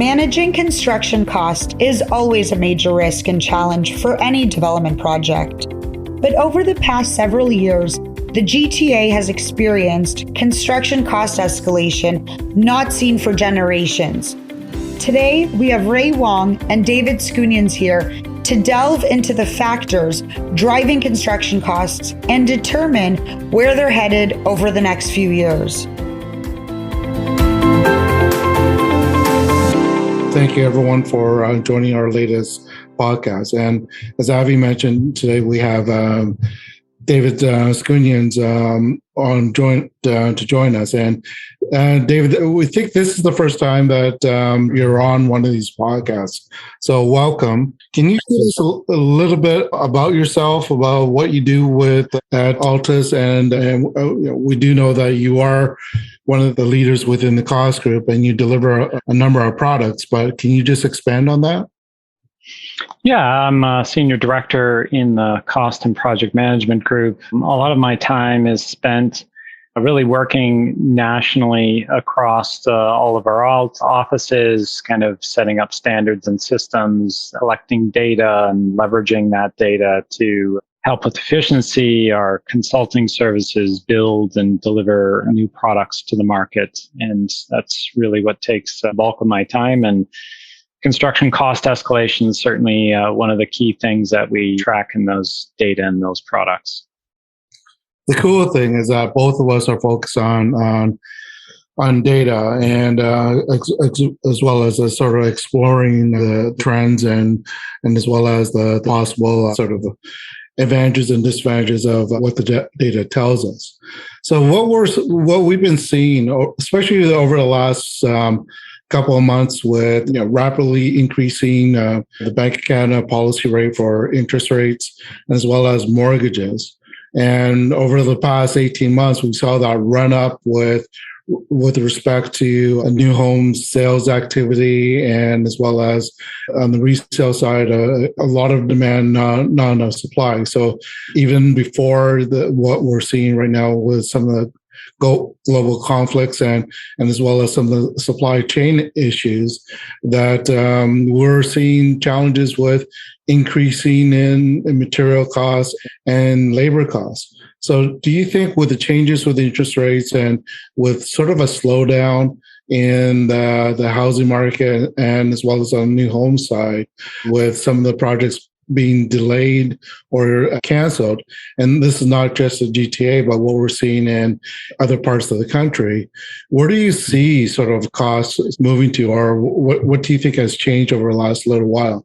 Managing construction cost is always a major risk and challenge for any development project. But over the past several years, the GTA has experienced construction cost escalation not seen for generations. Today, we have Ray Wong and David Schoonjans here to delve into the factors driving construction costs and determine where they're headed over the next few years. Thank you, everyone, for joining our latest podcast. And as Avi mentioned, today we have David Schoonjans to join us. And David, we think this is the first time that you're on one of these podcasts. So welcome. Can you tell us a little bit about yourself, about what you do at Altus? And we do know that you are one of the leaders within the cost group and you deliver a number of products, but can you just expand on that? Yeah, I'm a senior director in the cost and project management group. A lot of my time is spent really working nationally across all of our offices, kind of setting up standards and systems, collecting data and leveraging that data to help with efficiency. Our consulting services build and deliver new products to the market. And that's really what takes the bulk of my time. And construction cost escalation is certainly one of the key things that we track in those data and those products. The cool thing is that both of us are focused on data and as well as sort of exploring the trends and as well as the possible sort of advantages and disadvantages of what the data tells us. So what we've been seeing, especially over the last couple of months, with rapidly increasing the Bank of Canada policy rate for interest rates as well as mortgages. And over the past 18 months, we saw that run up with respect to a new home sales activity, and as well as on the resale side, a lot of demand, not enough supply. So even before what we're seeing right now with some of the global conflicts and as well as some of the supply chain issues, that we're seeing challenges with increasing in material costs and labor costs. So do you think with the changes with the interest rates and with sort of a slowdown in the housing market and as well as on the new home side, with some of the projects being delayed or canceled, and this is not just the GTA, but what we're seeing in other parts of the country, where do you see sort of costs moving to, or what do you think has changed over the last little while?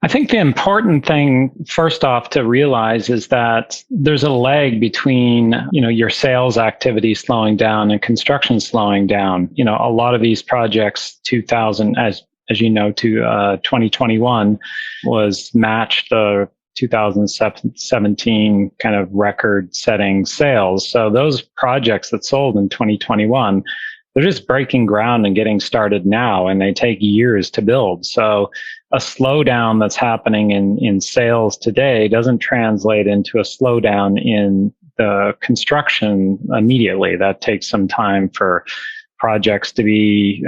I think the important thing, first off, to realize is that there's a lag between, your sales activity slowing down and construction slowing down. A lot of these projects, 2021 was matched the 2017 kind of record-setting sales. So those projects that sold in 2021, they're just breaking ground and getting started now, and they take years to build. So a slowdown that's happening in sales today doesn't translate into a slowdown in the construction immediately. That takes some time for projects to be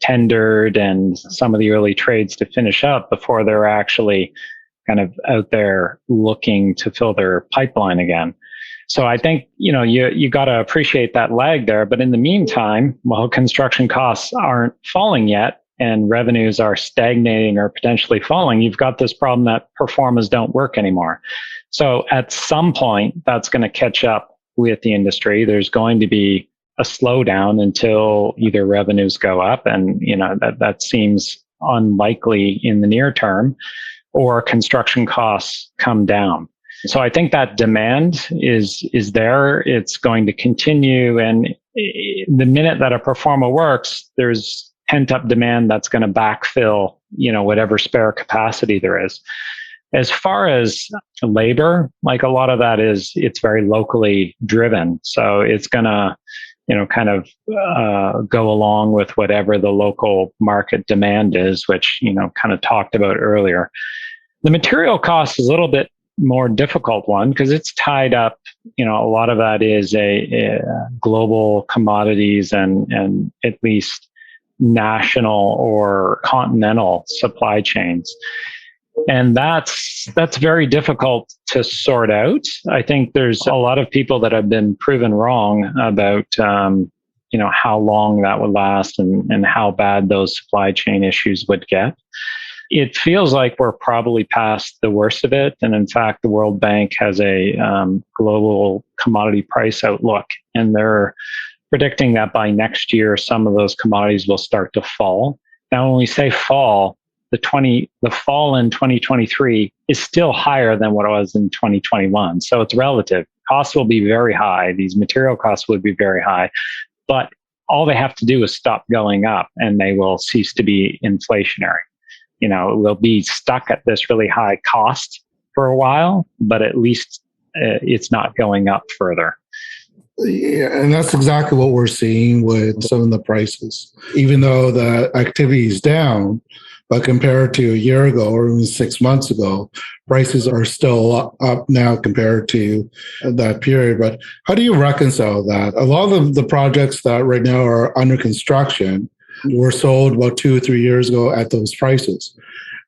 tendered and some of the early trades to finish up before they're actually kind of out there looking to fill their pipeline again. So I think, you got to appreciate that lag there. But in the meantime, while construction costs aren't falling yet and revenues are stagnating or potentially falling, you've got this problem that performers don't work anymore. So at some point, that's going to catch up with the industry. There's going to be a slowdown until either revenues go up, and that seems unlikely in the near term, or construction costs come down. So I think that demand is there. It's going to continue, and the minute that a performer works, there's pent-up demand that's going to backfill whatever spare capacity there is. As far as labor, like a lot of that it's very locally driven, so it's going to kind of go along with whatever the local market demand is, which, kind of talked about earlier. The material cost is a little bit more difficult one because it's tied up, a lot of that is a global commodities and at least national or continental supply chains. And that's very difficult to sort out. I think there's a lot of people that have been proven wrong about how long that would last and how bad those supply chain issues would get. It feels like we're probably past the worst of it. And in fact, the World Bank has a global commodity price outlook, and they're predicting that by next year, some of those commodities will start to fall. Now, when we say fall, the fall in 2023 is still higher than what it was in 2021. So it's relative. Costs will be very high. These material costs would be very high, but all they have to do is stop going up and they will cease to be inflationary. We'll be stuck at this really high cost for a while, but at least it's not going up further. Yeah, and that's exactly what we're seeing with some of the prices. Even though the activity is down, but compared to a year ago or even 6 months ago, prices are still up now compared to that period. But how do you reconcile that? A lot of the projects that right now are under construction were sold about 2 or 3 years ago at those prices.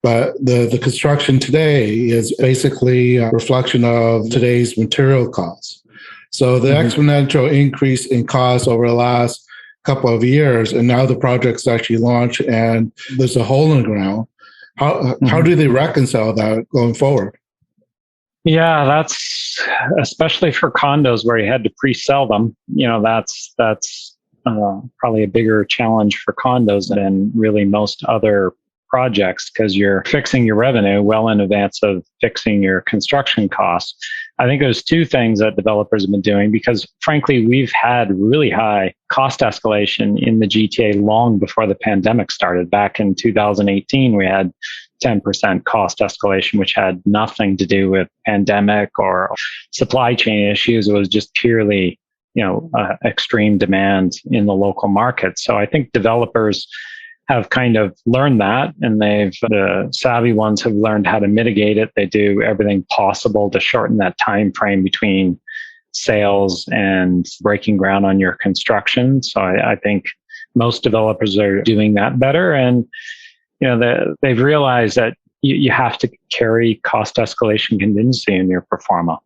But the construction today is basically a reflection of today's material costs. So the exponential increase in costs over the last couple of years, and now the project's actually launched and there's a hole in the ground. How do they reconcile that going forward? Yeah, that's especially for condos where you had to pre-sell them. That's probably a bigger challenge for condos than really most other projects, because you're fixing your revenue well in advance of fixing your construction costs. I think there's two things that developers have been doing, because frankly, we've had really high cost escalation in the GTA long before the pandemic started. Back in 2018, we had 10% cost escalation, which had nothing to do with pandemic or supply chain issues. It was just purely, extreme demand in the local market. So I think developers have kind of learned that, and the savvy ones have learned how to mitigate it. They do everything possible to shorten that time frame between sales and breaking ground on your construction. So I think most developers are doing that better, and they've realized that you have to carry cost escalation contingency in your pro forma.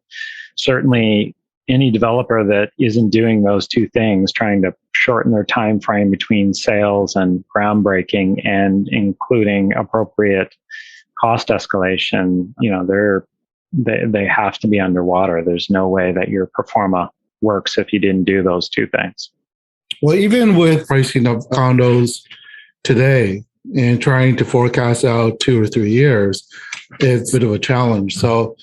Certainly, any developer that isn't doing those two things, trying to shorten their time frame between sales and groundbreaking and including appropriate cost escalation, they have to be underwater. There's no way that your pro forma works if you didn't do those two things. Well, even with pricing of condos today and trying to forecast out 2 or 3 years, it's a bit of a challenge. So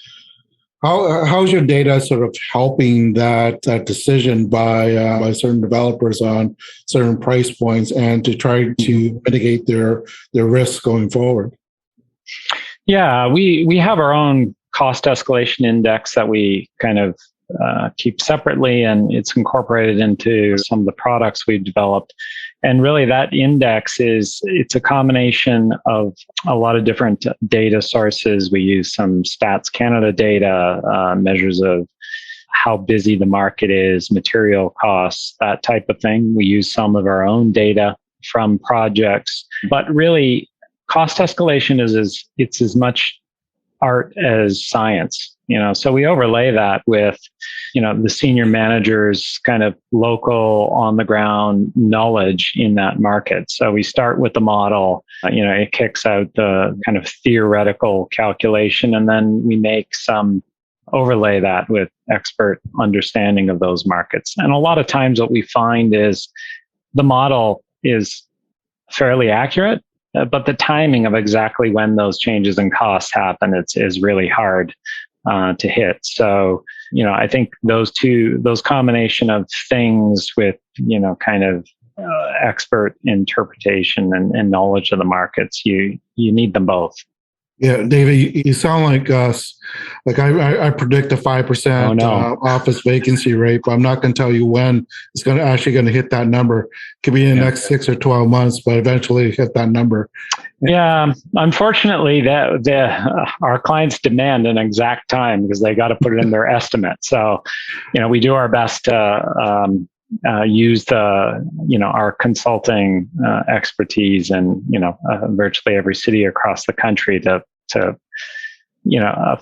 how's your data sort of helping that decision by certain developers on certain price points and to try to mitigate their risks going forward? Yeah, we have our own cost escalation index that we kind of keep separately, and it's incorporated into some of the products we've developed. And really that index it's a combination of a lot of different data sources. We use some Stats Canada data, measures of how busy the market is, material costs, that type of thing. We use some of our own data from projects, but really cost escalation is as much art as science. So we overlay that with, the senior manager's kind of local on the ground knowledge in that market. So we start with the model, it kicks out the kind of theoretical calculation, and then we make some overlay that with expert understanding of those markets. And a lot of times what we find is the model is fairly accurate, but the timing of exactly when those changes in costs happen, is really hard to hit. So, I think those combination of things with, kind of expert interpretation and knowledge of the markets, you need them both. Yeah, David, you sound like us. Like I predict a 5% office vacancy rate, but I'm not going to tell you when it's going to hit that number. Could be in the next 6 or 12 months, but eventually hit that number. Yeah, unfortunately, our clients demand an exact time because they got to put it in their estimate. So, we do our best to use our consulting expertise in virtually every city across the country to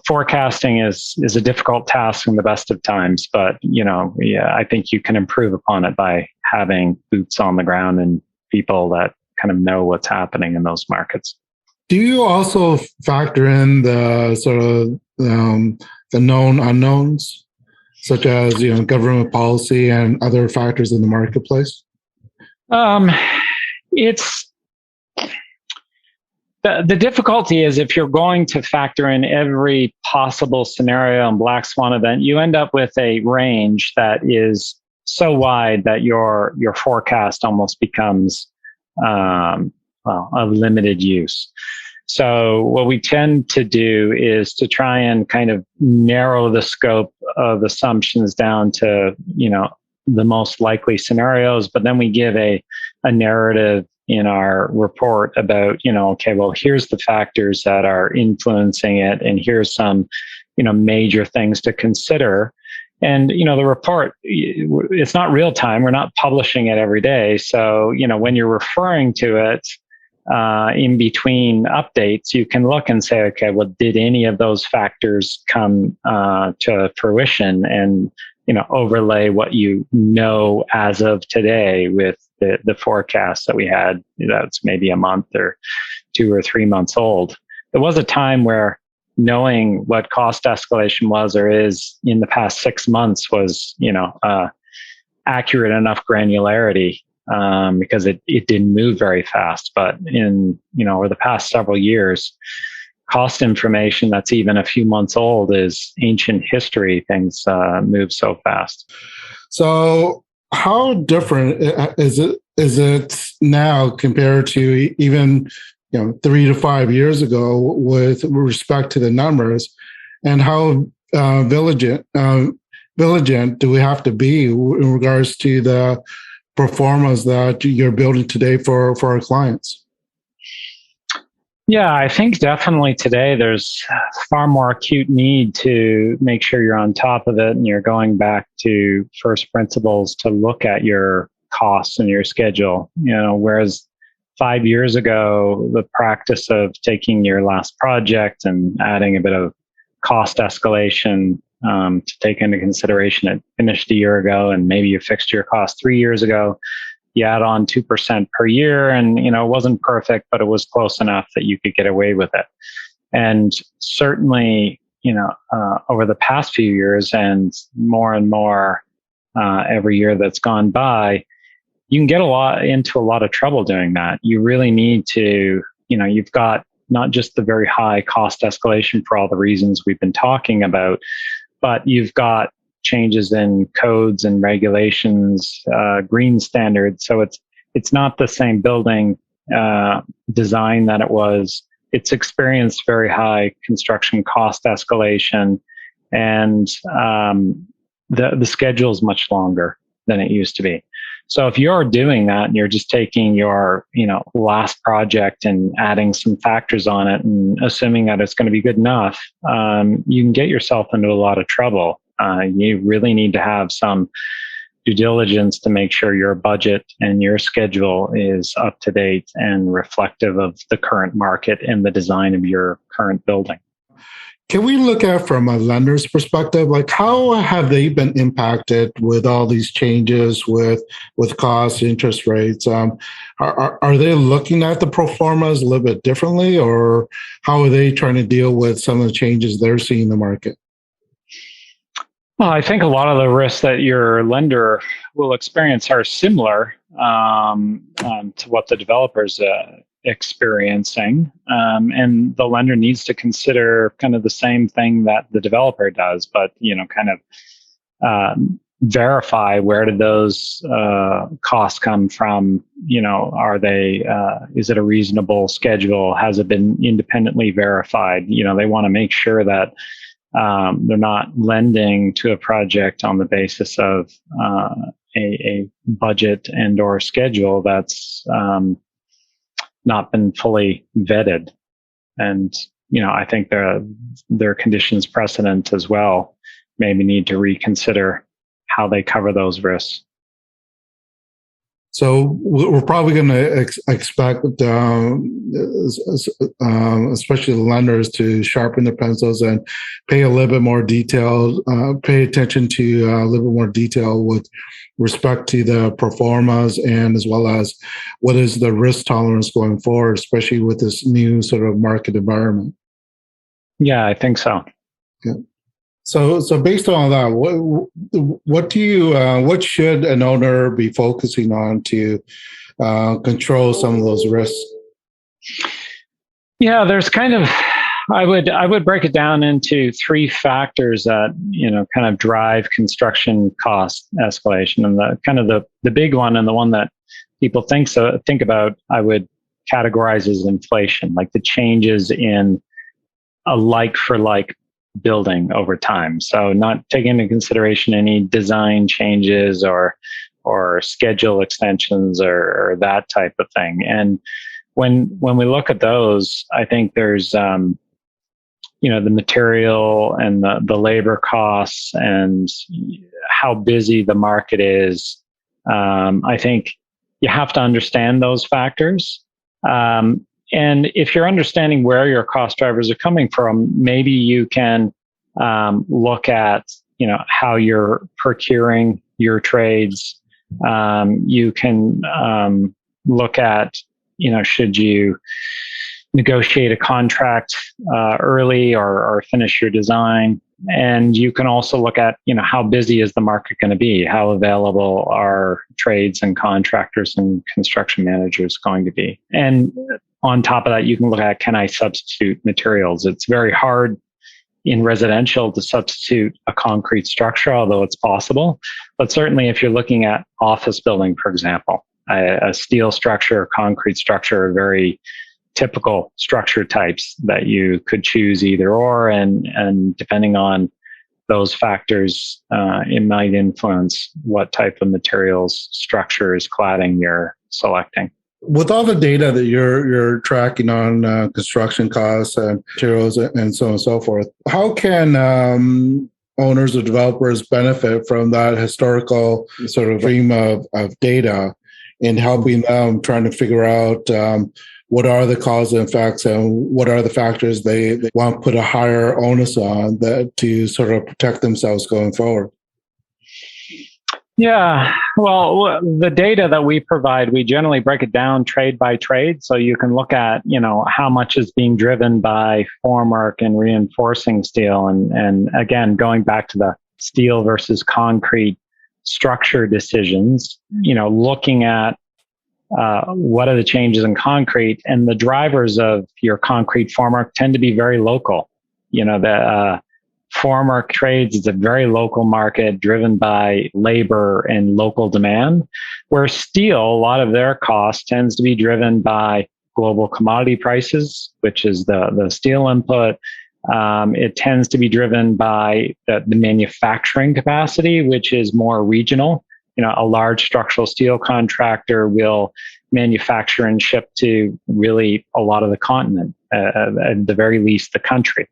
forecasting is a difficult task in the best of times, but I think you can improve upon it by having boots on the ground and people that kind of know what's happening in those markets. Do you also factor in the sort of the known unknowns, such as government policy and other factors in the marketplace? It's the difficulty is if you're going to factor in every possible scenario and black swan event, you end up with a range that is so wide that your forecast almost becomes of limited use. So what we tend to do is to try and kind of narrow the scope of assumptions down to the most likely scenarios, but then we give a narrative in our report about, okay, well, here's the factors that are influencing it, and here's some, major things to consider. And, the report, it's not real time. We're not publishing it every day. So, when you're referring to it in between updates, you can look and say, okay, well, did any of those factors come to fruition, and, overlay what you know as of today with the forecast that we had that's maybe a month or 2 or 3 months old. There was a time where knowing what cost escalation was or is in the past 6 months was, accurate enough granularity because it didn't move very fast. But in, over the past several years, cost information that's even a few months old is ancient history. Things move so fast. So how different is it now compared to even 3 to 5 years ago with respect to the numbers, and how vigilant do we have to be in regards to the performance that you're building today for our clients? Yeah, I think definitely today there's far more acute need to make sure you're on top of it and you're going back to first principles to look at your costs and your schedule. Whereas 5 years ago, the practice of taking your last project and adding a bit of cost escalation to take into consideration, it finished a year ago and maybe you fixed your cost 3 years ago. You add on 2% per year, and it wasn't perfect, but it was close enough that you could get away with it. And certainly, over the past few years and more every year that's gone by, you can get into a lot of trouble doing that. You really need to, you've got not just the very high cost escalation for all the reasons we've been talking about, but you've got changes in codes and regulations, green standards. So it's not the same building design that it was. It's experienced very high construction cost escalation, and the schedule is much longer than it used to be. So if you're doing that and you're just taking your last project and adding some factors on it and assuming that it's going to be good enough, you can get yourself into a lot of trouble. You really need to have some due diligence to make sure your budget and your schedule is up to date and reflective of the current market and the design of your current building. Can we look at from a lender's perspective, like how have they been impacted with all these changes with costs, interest rates? Are they looking at the pro formas a little bit differently, or how are they trying to deal with some of the changes they're seeing in the market? Well, I think a lot of the risks that your lender will experience are similar to what the developer's experiencing. And the lender needs to consider kind of the same thing that the developer does, but, kind of verify where did those costs come from? Are they, is it a reasonable schedule? Has it been independently verified? They want to make sure that they're not lending to a project on the basis of a budget and or schedule that's not been fully vetted. And, I think there are conditions precedent as well. Maybe need to reconsider how they cover those risks. So we're probably going to expect, especially the lenders, to sharpen their pencils and pay a little bit more detail, pay attention to a little bit more detail with respect to the pro formas, and as well as what is the risk tolerance going forward, especially with this new sort of market environment. Yeah, I think so. Yeah. So based on that, what should an owner be focusing on to control some of those risks? Yeah, there's kind of, I would break it down into three factors that kind of drive construction cost escalation, and the big one, and the one that people think about, I would categorize as inflation, like the changes in a like for like building over time. So not taking into consideration any design changes or schedule extensions or that type of thing. And when we look at those, I think there's the material and the labor costs and how busy the market is. I think you have to understand those factors. And if you're understanding where your cost drivers are coming from, maybe you can look at, how you're procuring your trades. You can look at, should you negotiate a contract early or finish your design? And you can also look at, how busy is the market going to be? How available are trades and contractors and construction managers going to be? And on top of that, you can look at, can I substitute materials? It's very hard in residential to substitute a concrete structure, although it's possible. But certainly if you're looking at office building, for example, a steel structure or concrete structure are very typical structure types that you could choose either or, and depending on those factors, it might influence what type of materials, structures, cladding you're selecting. With all the data that you're tracking on construction costs and materials and so on and so forth, how can owners or developers benefit from that historical sort of stream of data in helping them trying to figure out what are the causes and effects and what are the factors they want to put a higher onus on that to sort of protect themselves going forward? Yeah, well, the data that we provide, we generally break it down trade by trade. So you can look at, how much is being driven by formwork and reinforcing steel. And again, going back to the steel versus concrete structure decisions, looking at what are the changes in concrete, and the drivers of your concrete formwork tend to be very local. The formwork trades is a very local market driven by labor and local demand, where steel, a lot of their cost tends to be driven by global commodity prices, which is the steel input. It tends to be driven by the manufacturing capacity, which is more regional. A large structural steel contractor will manufacture and ship to really a lot of the continent, at the very least the country.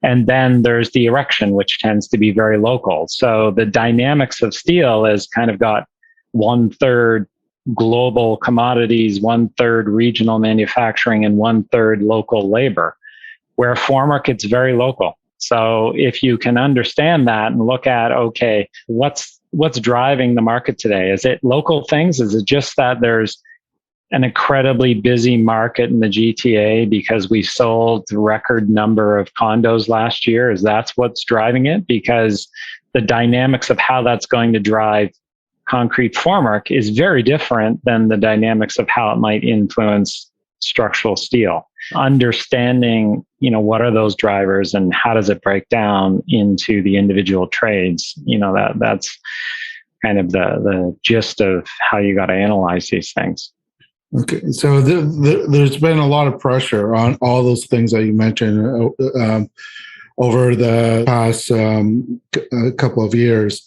And then there's the erection, which tends to be very local. So the dynamics of steel has kind of got 1/3 global commodities, 1/3 regional manufacturing, and 1/3 local labor, where formwork, it's very local. So if you can understand that and look at, okay, what's driving the market today? Is it local things? Is it just that there's an incredibly busy market in the GTA because we sold a record number of condos last year? Is that what's driving it? Because the dynamics of how that's going to drive concrete formwork is very different than the dynamics of how it might influence structural steel. Understanding, what are those drivers and how does it break down into the individual trades? That's kind of the gist of how you got to analyze these things. Okay, so there's been a lot of pressure on all those things that you mentioned over the past couple of years.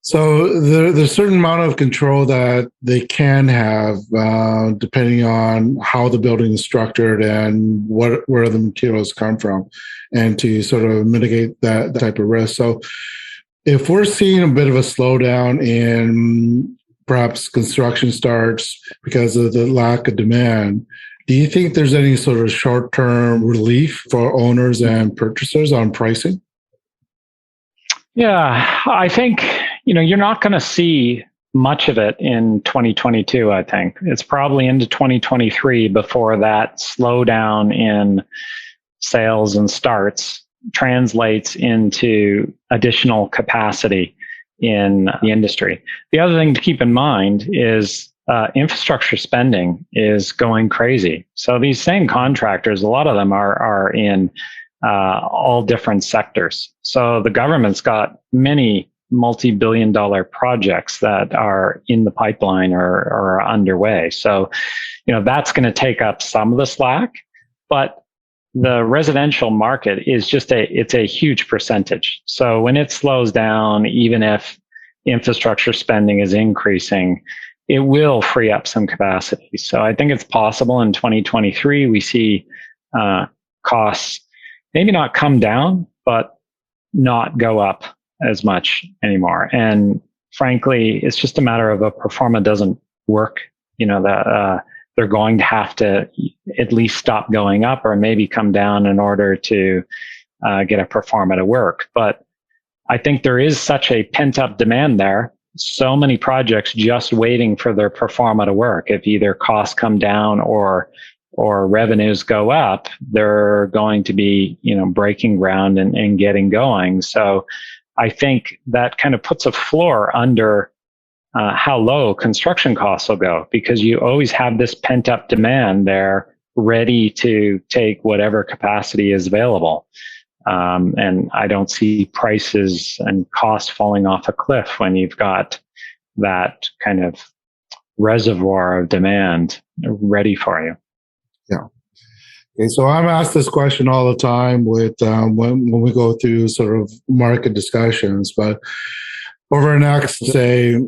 So there's a certain amount of control that they can have depending on how the building is structured and where the materials come from, and to sort of mitigate that type of risk. So if we're seeing a bit of a slowdown in perhaps construction starts because of the lack of demand. Do you think there's any sort of short-term relief for owners and purchasers on pricing? Yeah, I think, you're not going to see much of it in 2022, I think. It's probably into 2023 before that slowdown in sales and starts translates into additional capacity in the industry. The other thing to keep in mind is infrastructure spending is going crazy. So these same contractors, a lot of them are in all different sectors. So the government's got many multi-billion-dollar projects that are in the pipeline or are underway. So, that's going to take up some of the slack, but the residential market is it's a huge percentage. So when it slows down, even if infrastructure spending is increasing, it will free up some capacity. So I think it's possible in 2023 we see costs maybe not come down, but not go up as much anymore. And frankly, it's just a matter of a pro forma doesn't work, that they're going to have to at least stop going up or maybe come down in order to get a pro forma to work. But I think there is such a pent-up demand there. So many projects just waiting for their pro forma to work. If either costs come down or revenues go up, they're going to be, breaking ground and getting going. So I think that kind of puts a floor under how low construction costs will go, because you always have this pent up demand there ready to take whatever capacity is available. And I don't see prices and costs falling off a cliff when you've got that kind of reservoir of demand ready for you. Yeah. Okay, so I'm asked this question all the time with when we go through sort of market discussions, but over the next, say,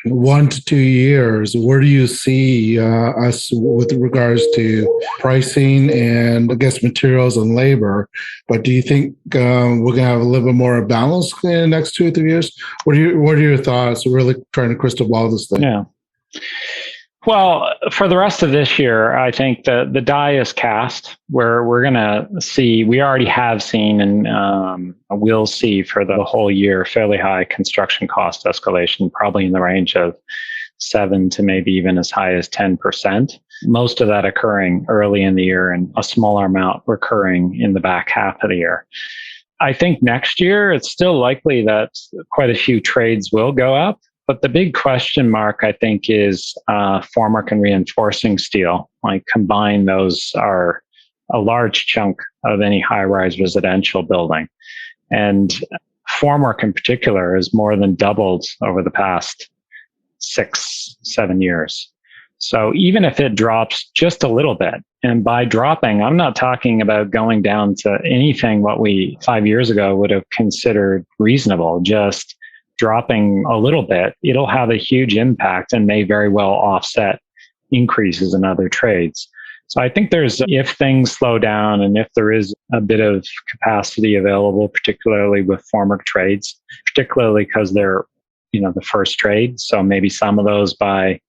1 to 2 years, where do you see us with regards to pricing and, I guess, materials and labor? But do you think we're going to have a little bit more balance in the next 2 or 3 years? What are your thoughts? Really trying to crystal ball this thing. Yeah. Well, for the rest of this year, I think the die is cast where we're going to see, we already have seen and will see for the whole year fairly high construction cost escalation, probably in the range of 7 to maybe even as high as 10%. Most of that occurring early in the year and a smaller amount recurring in the back half of the year. I think next year, it's still likely that quite a few trades will go up. But the big question mark, I think, is formwork and reinforcing steel. Like combined, those are a large chunk of any high-rise residential building. And formwork in particular has more than doubled over the past 6-7 years. So even if it drops just a little bit, and by dropping, I'm not talking about going down to anything what we 5 years ago would have considered reasonable, just dropping a little bit, it'll have a huge impact and may very well offset increases in other trades. So I think if things slow down and if there is a bit of capacity available, particularly with formwork trades, particularly because they're, the first trade. So maybe some of those by,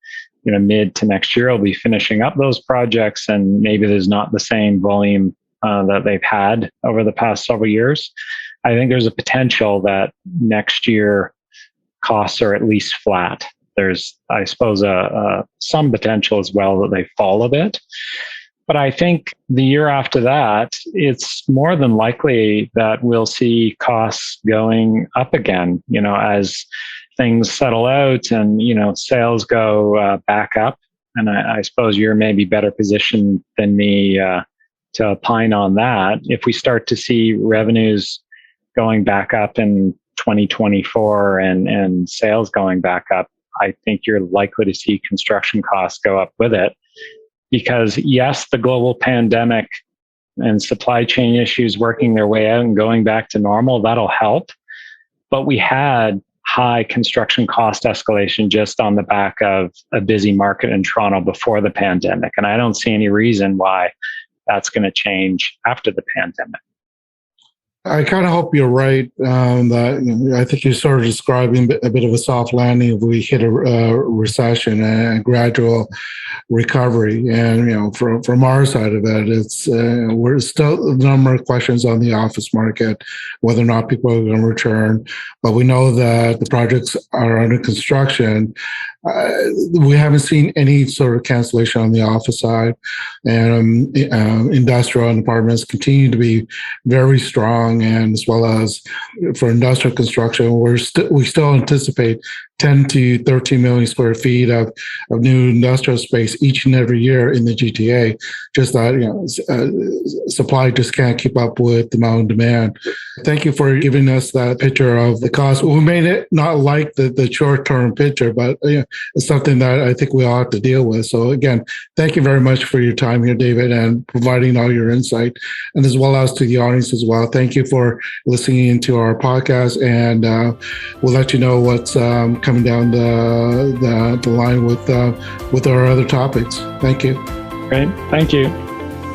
mid to next year will be finishing up those projects, and maybe there's not the same volume that they've had over the past several years. I think there's a potential that next year costs are at least flat. There's, I suppose, some potential as well that they fall a bit. But I think the year after that, it's more than likely that we'll see costs going up again, as things settle out and, sales go back up. And I suppose you're maybe better positioned than me to opine on that. If we start to see revenues going back up in 2024 and sales going back up, I think you're likely to see construction costs go up with it. Because yes, the global pandemic and supply chain issues working their way out and going back to normal, that'll help. But we had high construction cost escalation just on the back of a busy market in Toronto before the pandemic. And I don't see any reason why that's going to change after the pandemic. I kind of hope you're right. That I think you're sort of describing a bit of a soft landing if we hit a recession and a gradual recovery. And from our side of it, it's we're still a number of questions on the office market, whether or not people are going to return. But we know that the projects are under construction. We haven't seen any sort of cancellation on the office side, and industrial and apartments continue to be very strong. And as well as for industrial construction, we still anticipate 10 to 13 million square feet of new industrial space each and every year in the GTA. Just that supply just can't keep up with the amount of demand. Thank you for giving us that picture of the cost. We made it not like the short-term picture, but it's something that I think we all have to deal with. So again, thank you very much for your time here, David, and providing all your insight, and as well as to the audience as well. Thank you for listening into our podcast, and we'll let you know what's coming down the line with our other topics. Thank you. Great. Thank you.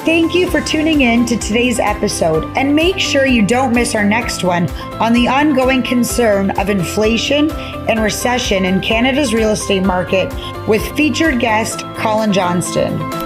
Thank you for tuning in to today's episode, and make sure you don't miss our next one on the ongoing concern of inflation and recession in Canada's real estate market with featured guest Colin Johnston.